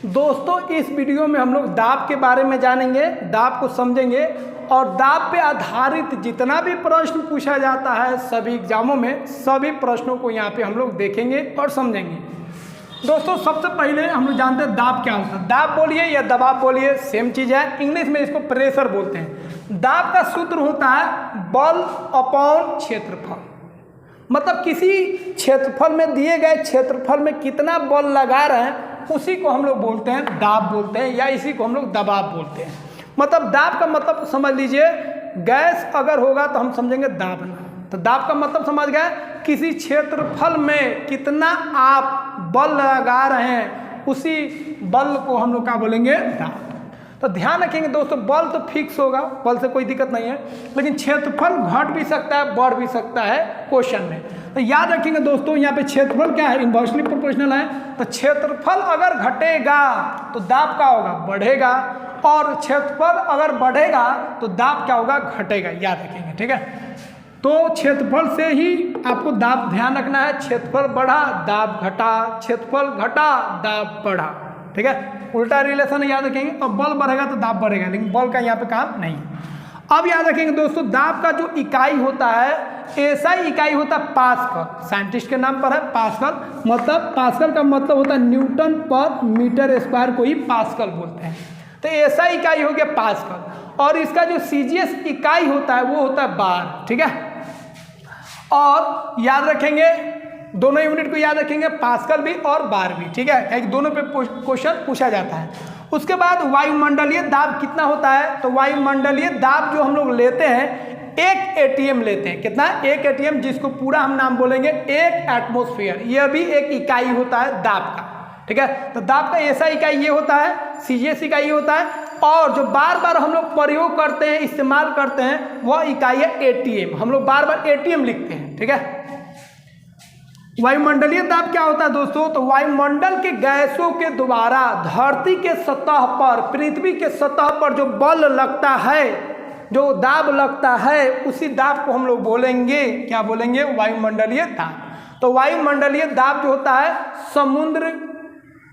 दोस्तों इस वीडियो में हम लोग दाब के बारे में जानेंगे, दाब को समझेंगे और दाब पे आधारित जितना भी प्रश्न पूछा जाता है सभी एग्जामों में, सभी प्रश्नों को यहाँ पे हम लोग देखेंगे और समझेंगे। दोस्तों सबसे पहले हम लोग जानते हैं दाब क्या होता है। दाब बोलिए या दबाव बोलिए सेम चीज़ है, इंग्लिश में इसको प्रेशर बोलते हैं। दाब का सूत्र होता है बल अपॉन क्षेत्रफल, मतलब किसी क्षेत्रफल में दिए गए क्षेत्रफल में कितना बल लगा रहे हैं उसी को हम लोग बोलते हैं दाब बोलते हैं, या इसी को हम लोग दबाव बोलते हैं। मतलब दाब का मतलब समझ लीजिए, गैस अगर होगा तो हम समझेंगे दाबना, तो दाब का मतलब समझ गए किसी क्षेत्रफल में कितना आप बल लगा रहे हैं उसी बल को हम लोग क्या बोलेंगे दाब। तो ध्यान रखेंगे दोस्तों, बल तो फिक्स होगा, बल से कोई दिक्कत नहीं है, लेकिन क्षेत्रफल घट भी सकता है बढ़ भी सकता है क्वेश्चन में। तो याद रखेंगे दोस्तों, यहाँ पे क्षेत्रफल क्या है, इन्वर्सली प्रोपोर्शनल है। तो क्षेत्रफल अगर घटेगा तो दाब क्या होगा, बढ़ेगा, और क्षेत्रफल अगर बढ़ेगा तो दाब क्या होगा, घटेगा। याद रखेंगे, ठीक है। तो क्षेत्रफल से ही आपको दाब ध्यान रखना है, क्षेत्रफल बढ़ा दाब घटा, क्षेत्रफल घटा दाब बढ़ा, ठीक है, उल्टा रिलेशन याद रखेंगे। और बल बढ़ेगा तो दाब बढ़ेगा, लेकिन बल का यहाँ पे काम नहीं है। अब याद रखेंगे दोस्तों, दाब का जो इकाई होता है एसआई इकाई होता है पास्कल, साइंटिस्ट के नाम पर है पास्कल। मतलब पास्कल का मतलब होता है न्यूटन पर मीटर स्क्वायर को ही पास्कल बोलते हैं। तो एसआई इकाई हो गया पास्कल, और इसका जो सीजीएस इकाई होता है वो होता है बार, ठीक है। और याद रखेंगे दोनों यूनिट को याद रखेंगे, पास्कल भी और बार भी, ठीक है, क्योंकि दोनों पे क्वेश्चन पूछा जाता है। उसके बाद वायुमंडलीय दाब कितना होता है, तो वायुमंडलीय दाब जो हम लोग लेते हैं एक एटीएम लेते हैं। कितना, एक एटीएम, जिसको पूरा हम नाम बोलेंगे एक एटमॉस्फेयर। यह भी एक इकाई होता है दाब का, ठीक है। तो दाब का ऐसा इकाई ये होता है, सीजीएस इकाई होता है, और जो बार बार हम लोग प्रयोग करते हैं इस्तेमाल करते हैं वह इकाई है एटीएम। हम लोग बार बार एटीएम लिखते हैं, ठीक है। वायुमंडलीय दाब क्या होता है दोस्तों, तो वायुमंडल के गैसों के द्वारा धरती के सतह पर, पृथ्वी के सतह पर जो बल लगता है, जो दाब लगता है, उसी दाब को हम लोग बोलेंगे, क्या बोलेंगे, वायुमंडलीय दाब। तो वायुमंडलीय दाब जो होता है समुद्र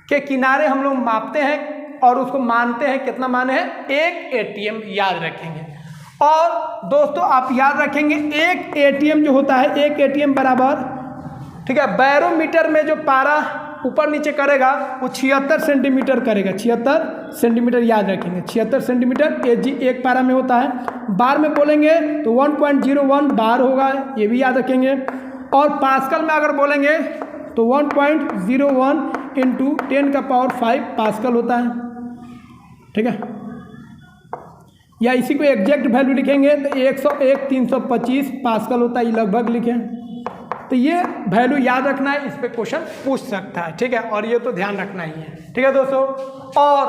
के किनारे हम लोग मापते हैं और उसको मानते हैं, कितना माने हैं, एक एटीएम, याद रखेंगे। और दोस्तों आप याद रखेंगे एक एटीएम जो होता है, एक एटीएम बराबर, ठीक है, बैरोमीटर में जो पारा ऊपर नीचे करेगा वो 76 सेंटीमीटर करेगा, 76 सेंटीमीटर, याद रखेंगे 76 सेंटीमीटर एजी एक पारा में होता है। बार में बोलेंगे तो 1.01 बार होगा, ये भी याद रखेंगे। और पास्कल में अगर बोलेंगे तो 1.01 इंटू 10⁵ पास्कल होता है, ठीक है। या इसी को एग्जैक्ट वैल्यू लिखेंगे तो 101 325 पास्कल होता है, ये लगभग लिखें। तो ये वैल्यू याद रखना है, इस पे क्वेश्चन पूछ सकता है, ठीक है, और ये तो ध्यान रखना ही है, ठीक है दोस्तों। और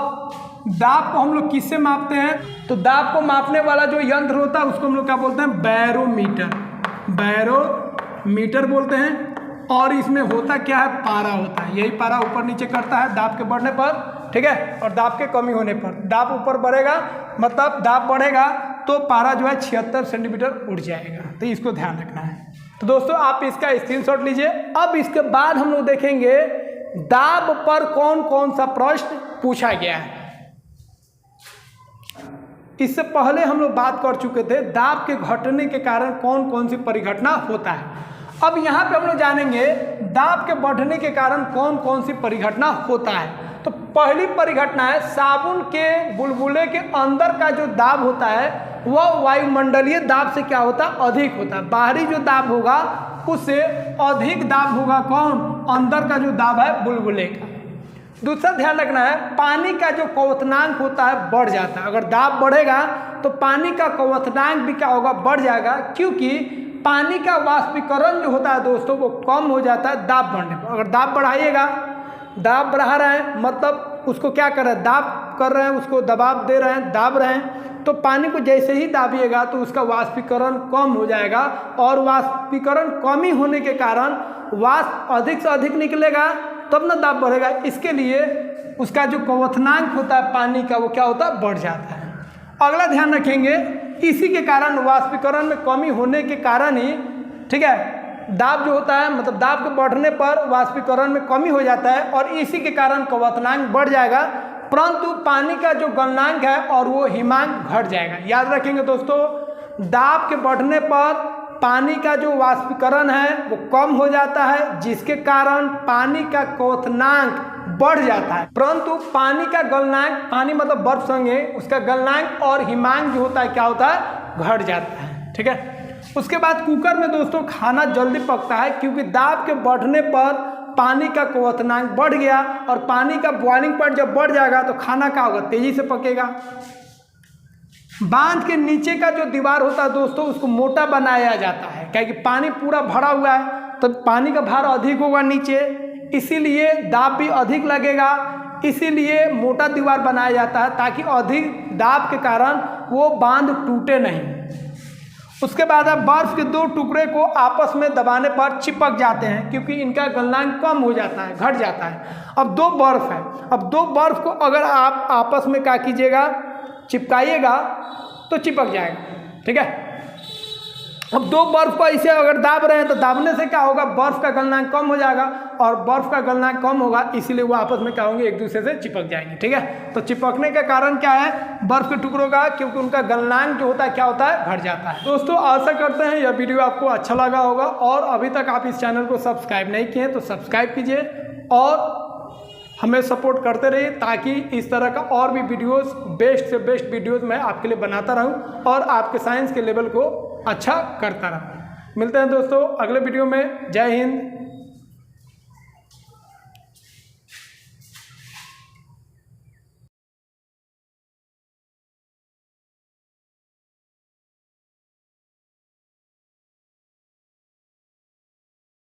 दाब को हम लोग किससे मापते हैं, तो दाब को मापने वाला जो यंत्र होता है उसको हम लोग क्या बोलते हैं, बैरोमीटर, बैरोमीटर बोलते हैं। और इसमें होता क्या है, पारा होता है, यही पारा ऊपर नीचे करता है दाब के बढ़ने पर, ठीक है, और दाब के कमी होने पर। दाब ऊपर बढ़ेगा मतलब दाब बढ़ेगा तो पारा जो है 76 सेंटीमीटर उड़ जाएगा, तो इसको ध्यान रखना है। तो दोस्तों आप इसका स्क्रीनशॉट लीजिए। अब इसके बाद हम लोग देखेंगे दाब पर कौन कौन सा प्रश्न पूछा गया है। इससे पहले हम लोग बात कर चुके थे दाब के घटने के कारण कौन कौन सी परिघटना होता है। अब यहाँ पे हम लोग जानेंगे दाब के बढ़ने के कारण कौन कौन सी परिघटना होता है। तो पहली परिघटना है साबुन के बुलबुले के अंदर का जो दाब होता है वह वायुमंडलीय दाब से क्या होता है, अधिक होता है। बाहरी जो दाब होगा उससे अधिक दाब होगा कौन, अंदर का जो दाब है बुलबुले का। दूसरा ध्यान रखना है, पानी का जो क्वथनांक होता है बढ़ जाता है। अगर दाब बढ़ेगा तो पानी का क्वथनांक भी क्या होगा, बढ़ जाएगा, क्योंकि पानी का वाष्पीकरण जो होता है दोस्तों वो कम हो जाता है दाब बढ़ने पर। अगर दाब बढ़ाइएगा, दाब बढ़ा रहे हैं मतलब उसको क्या कर रहे हैं, दाब कर रहे हैं, उसको दबाव दे रहे हैं, दाब रहे हैं, तो पानी को जैसे ही दाबिएगा तो उसका वाष्पीकरण कम हो जाएगा, और वाष्पीकरण कमी होने के कारण वाष्प अधिक से अधिक निकलेगा, तब ना दाब बढ़ेगा। इसके लिए उसका जो क्वथनांक होता है पानी का वो क्या होता है, बढ़ जाता है। अगला ध्यान रखेंगे, इसी के कारण वाष्पीकरण में कमी होने के कारण ही, ठीक है, दाब जो होता है मतलब दाब के बढ़ने पर वाष्पीकरण में कमी हो जाता है और इसी के कारण क्वथनांक बढ़ जाएगा, परंतु पानी का जो गलनांक है और वो हिमांक घट जाएगा। याद रखेंगे दोस्तों, दाब के बढ़ने पर पानी का जो वाष्पीकरण है वो कम हो जाता है, जिसके कारण पानी का क्वथनांक बढ़ जाता है, परंतु पानी का गलनांक, पानी मतलब बर्फ संगे, उसका गलनांक और हिमांक जो होता है क्या होता है, घट जाता है। ठीक है। उसके बाद कुकर में दोस्तों खाना जल्दी पकता है क्योंकि दाब के बढ़ने पर पानी का क्वथनांक बढ़ गया और पानी का बॉइलिंग पॉइंट जब बढ़ जाएगा तो खाना क्या होगा, तेजी से पकेगा। बांध के नीचे का जो दीवार होता है दोस्तों उसको मोटा बनाया जाता है, क्योंकि पानी पूरा भरा हुआ है तो पानी का भार अधिक होगा नीचे, इसीलिए दाब भी अधिक लगेगा, इसीलिए मोटा दीवार बनाया जाता है ताकि अधिक दाब के कारण वो बांध टूटे नहीं। उसके बाद अब बर्फ के दो टुकड़े को आपस में दबाने पर चिपक जाते हैं क्योंकि इनका गलनांक कम हो जाता है, घट जाता है। अब दो बर्फ है, अब दो बर्फ को अगर आप आपस में क्या कीजिएगा, चिपकाइएगा तो चिपक जाएगा। ठीक है। अब दो बर्फ को ऐसे अगर दाब रहे हैं तो दाबने से क्या होगा, बर्फ का गलनांक कम हो जाएगा और बर्फ का गलनांक कम होगा, इसीलिए वो आपस में क्या होंगे, एक दूसरे से चिपक जाएंगे। ठीक है। तो चिपकने का कारण क्या है, बर्फ के टुकड़ों का, क्योंकि उनका गलनांक जो होता है क्या होता है, घट जाता है। दोस्तों आशा करते हैं यह वीडियो आपको अच्छा लगा होगा और अभी तक आप इस चैनल को सब्सक्राइब नहीं किए तो सब्सक्राइब कीजिए और हमें सपोर्ट करते रहिए ताकि इस तरह का और भी वीडियोस, बेस्ट से बेस्ट वीडियोस मैं आपके लिए बनाता रहूं और आपके साइंस के लेवल को अच्छा करता रहूं। मिलते हैं दोस्तों अगले वीडियो में। जय हिंद।